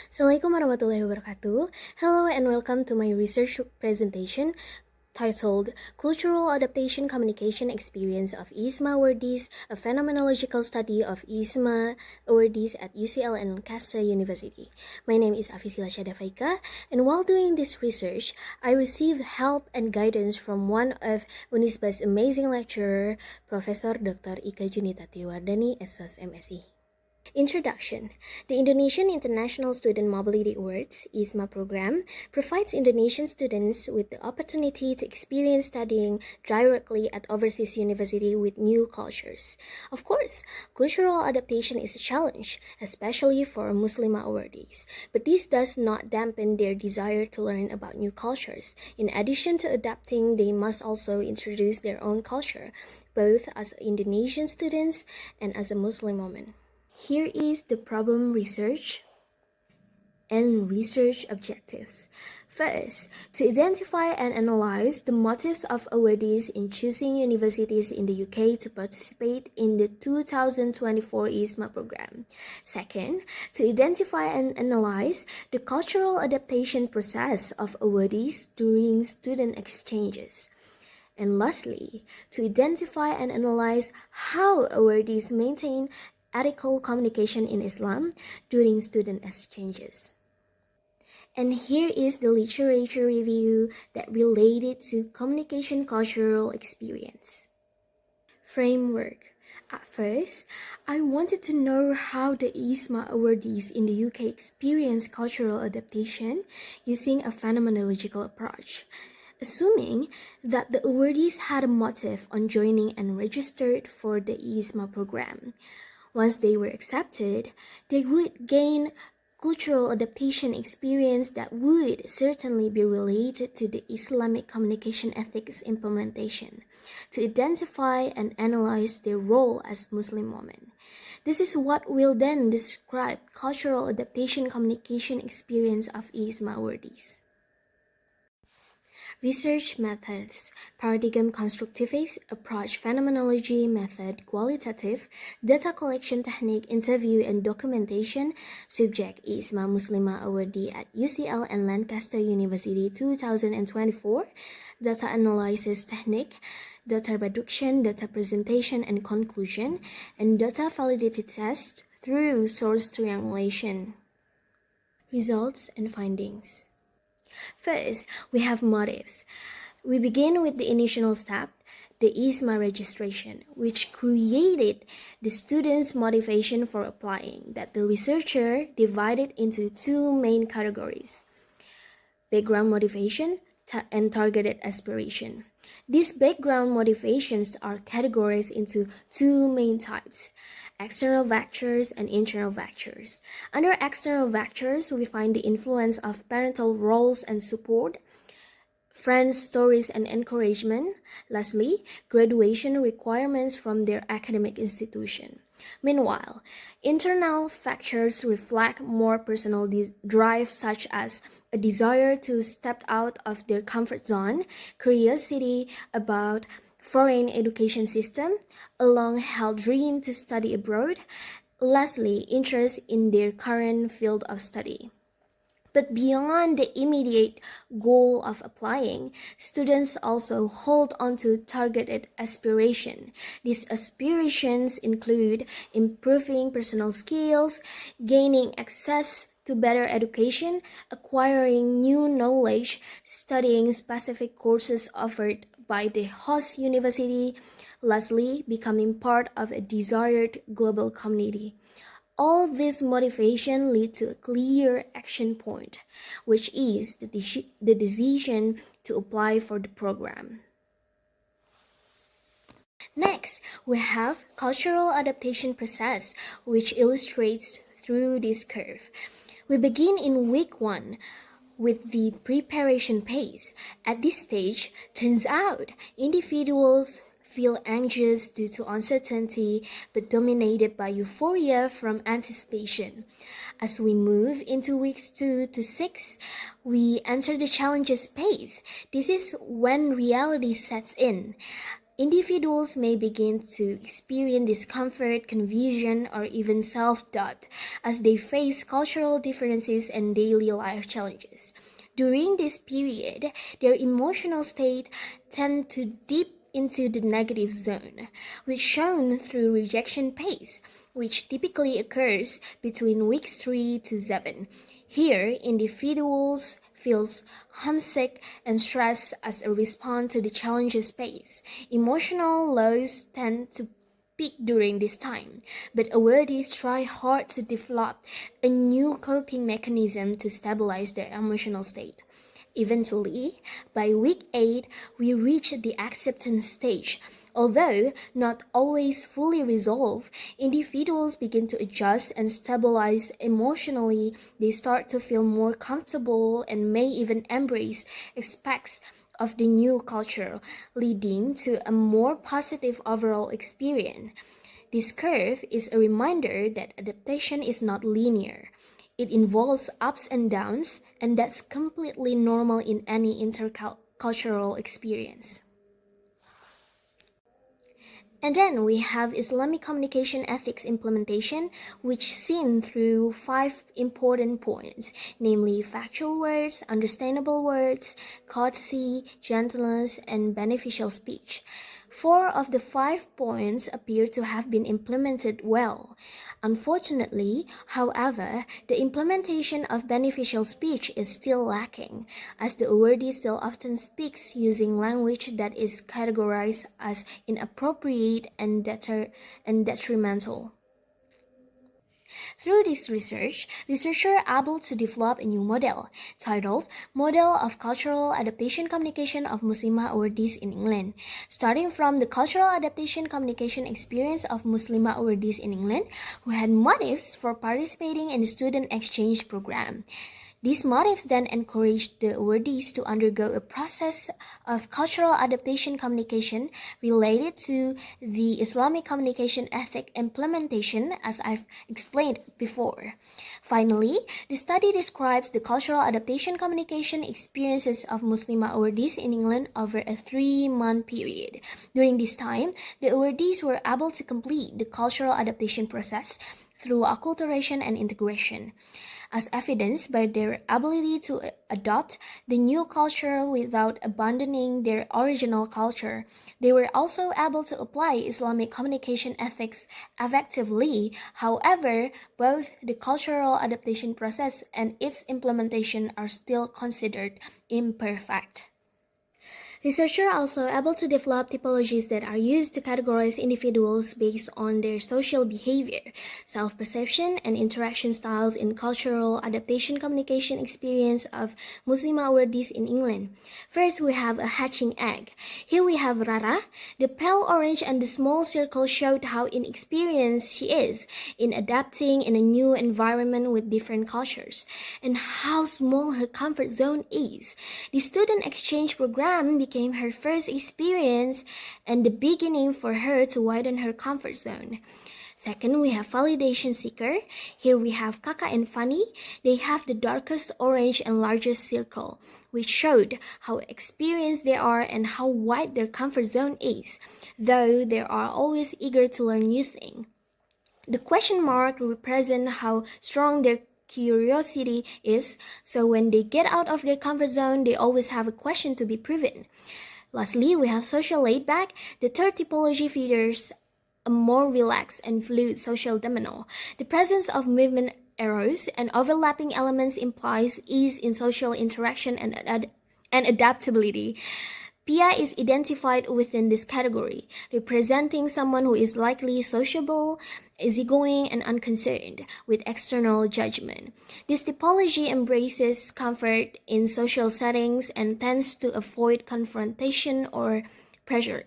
Assalamualaikum warahmatullahi wabarakatuh. Hello and welcome to my research presentation titled Cultural Adaptation Communication Experience of IISMA Awardees, a Phenomenological Study of IISMA Awardees at UCL and Lancaster University. My name is Afisila Shadafaika, and while doing this research, I received help and guidance from one of Unisba's amazing lecturer, Professor Dr. Ika Junitati Wardani, SS MSc. Introduction. The Indonesian International Student Mobility Awards IISMA program provides Indonesian students with the opportunity to experience studying directly at overseas university with new cultures. Of course, cultural adaptation is a challenge, especially for Muslimah awardees, but this does not dampen their desire to learn about new cultures. In addition to adapting, they must also introduce their own culture, both as Indonesian students and as a Muslim woman. Here is the problem research and research objectives. First, to identify and analyze the motives of awardees in choosing universities in the UK to participate in the 2024 IISMA program. Second, to identify and analyze the cultural adaptation process of awardees during student exchanges. And lastly, to identify and analyze how awardees maintain ethical communication in Islam during student exchanges. And here is the literature review that related to communication cultural experience. Framework. At first, I wanted to know how the IISMA awardees in the UK experience cultural adaptation using a phenomenological approach. Assuming that the awardees had a motive on joining and registered for the IISMA program. Once they were accepted, they would gain cultural adaptation experience that would certainly be related to the Islamic communication ethics implementation, to identify and analyze their role as Muslim women. This is what will then describe cultural adaptation communication experience of IISMA awardees. Research methods, paradigm constructivist approach, phenomenology method, qualitative, data collection technique, interview and documentation, subject IISMA Muslimah awardee at UCL and Lancaster University 2024, data analysis technique, data reduction, data presentation and conclusion, and data validity test through source triangulation. Results and findings. First, we have motives. We begin with the initial step, the IISMA registration, which created the students' motivation for applying, that the researcher divided into two main categories: background motivation and targeted aspiration. These background motivations are categorized into two main types: external factors and internal factors. Under external factors, we find the influence of parental roles and support, friends' stories and encouragement. Lastly, graduation requirements from their academic institution. Meanwhile, internal factors reflect more personal drives, such as a desire to step out of their comfort zone, curiosity about foreign education system, a long-held dream to study abroad, lastly, interest in their current field of study. But beyond the immediate goal of applying, students also hold on to targeted aspiration. These aspirations include improving personal skills, gaining access to better education, acquiring new knowledge, studying specific courses offered by the host university, lastly, becoming part of a desired global community. All this motivation lead to a clear action point, which is the decision to apply for the program. Next, we have cultural adaptation process, which illustrates through this curve. We begin in week 1 with the preparation phase. At this stage, turns out individuals feel anxious due to uncertainty, but dominated by euphoria from anticipation. As we move into weeks 2 to 6, we enter the challenges phase. This is when reality sets in. Individuals may begin to experience discomfort, confusion, or even self-doubt as they face cultural differences and daily life challenges. During this period, their emotional state tend to dip into the negative zone, which shown through rejection phase, which typically occurs between weeks 3 to 7. Here, individuals feels homesick and stressed as a response to the challenges faced. Emotional lows tend to peak during this time, but awardees try hard to develop a new coping mechanism to stabilize their emotional state. Eventually, by week 8, we reach the acceptance stage. Although not always fully resolved, individuals begin to adjust and stabilize emotionally. They start to feel more comfortable and may even embrace aspects of the new culture, leading to a more positive overall experience. This curve is a reminder that adaptation is not linear. It involves ups and downs, and that's completely normal in any intercultural experience. And then we have Islamic communication ethics implementation, which seen through 5 important points, namely factual words, understandable words, courtesy, gentleness, and beneficial speech. 4 of the 5 points appear to have been implemented well. Unfortunately, however, the implementation of beneficial speech is still lacking, as the awardee still often speaks using language that is categorized as inappropriate and detrimental. Through this research, researchers are able to develop a new model titled Model of Cultural Adaptation Communication of Muslimah Awardees in England. Starting from the cultural adaptation communication experience of Muslimah Awardees in England who had motives for participating in the student exchange program. These motives then encouraged the awardees to undergo a process of cultural adaptation communication related to the Islamic communication ethic implementation, as I've explained before. Finally, the study describes the cultural adaptation communication experiences of Muslimah awardees in England over a 3-month period. During this time, the awardees were able to complete the cultural adaptation process through acculturation and integration, as evidenced by their ability to adopt the new culture without abandoning their original culture. They were also able to apply Islamic communication ethics effectively. However, both the cultural adaptation process and its implementation are still considered imperfect. Researchers are also able to develop typologies that are used to categorize individuals based on their social behavior, self-perception, and interaction styles in cultural adaptation communication experience of Muslimah awardees in England. First, we have a hatching egg. Here we have Rara. The pale orange and the small circle showed how inexperienced she is in adapting in a new environment with different cultures, and how small her comfort zone is. The student exchange program became her first experience and the beginning for her to widen her comfort zone. Second, we have validation seeker. Here we have Kaka and Fanny. They have the darkest orange and largest circle, which showed how experienced they are and how wide their comfort zone is, though they are always eager to learn new things. The question mark represents how strong their curiosity is, so when they get out of their comfort zone, they always have a question to be proven. Lastly, we have social laid back. The third typology features a more relaxed and fluid social demeanor. The presence of movement arrows and overlapping elements implies ease in social interaction and adaptability. Pia is identified within this category, representing someone who is likely sociable, easygoing, and unconcerned with external judgment. This typology embraces comfort in social settings and tends to avoid confrontation or pressure.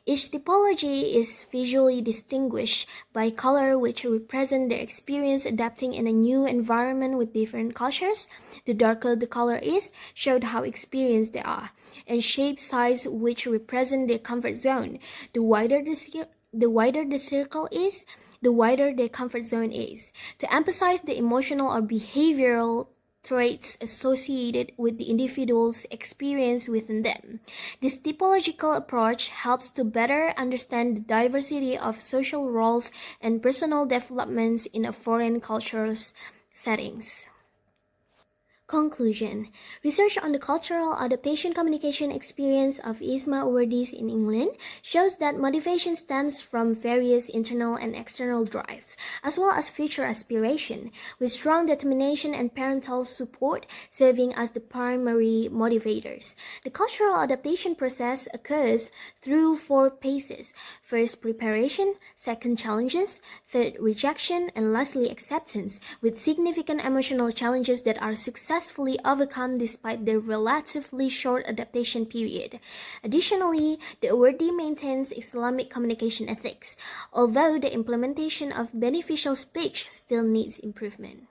Each typology is visually distinguished by color, which represent their experience adapting in a new environment with different cultures. The darker the color is, showed how experienced they are, and shape size, which represent their comfort zone. The wider the circle is, the wider their comfort zone is. To emphasize the emotional or behavioral traits associated with the individual's experience within them. This typological approach helps to better understand the diversity of social roles and personal developments in a foreign culture's settings. Conclusion. Research on the cultural adaptation communication experience of IISMA awardees in England shows that motivation stems from various internal and external drives, as well as future aspiration, with strong determination and parental support serving as the primary motivators. The cultural adaptation process occurs through 4 phases. First, preparation, second, challenges, third, rejection, and lastly, acceptance, with significant emotional challenges that are successfully overcome despite their relatively short adaptation period. Additionally, the awardee maintains Islamic communication ethics, although the implementation of beneficial speech still needs improvement.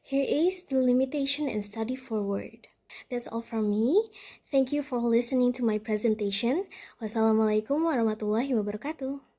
Here is the limitation and study forward. That's all from me. Thank you for listening to my presentation. Wassalamualaikum warahmatullahi wabarakatuh.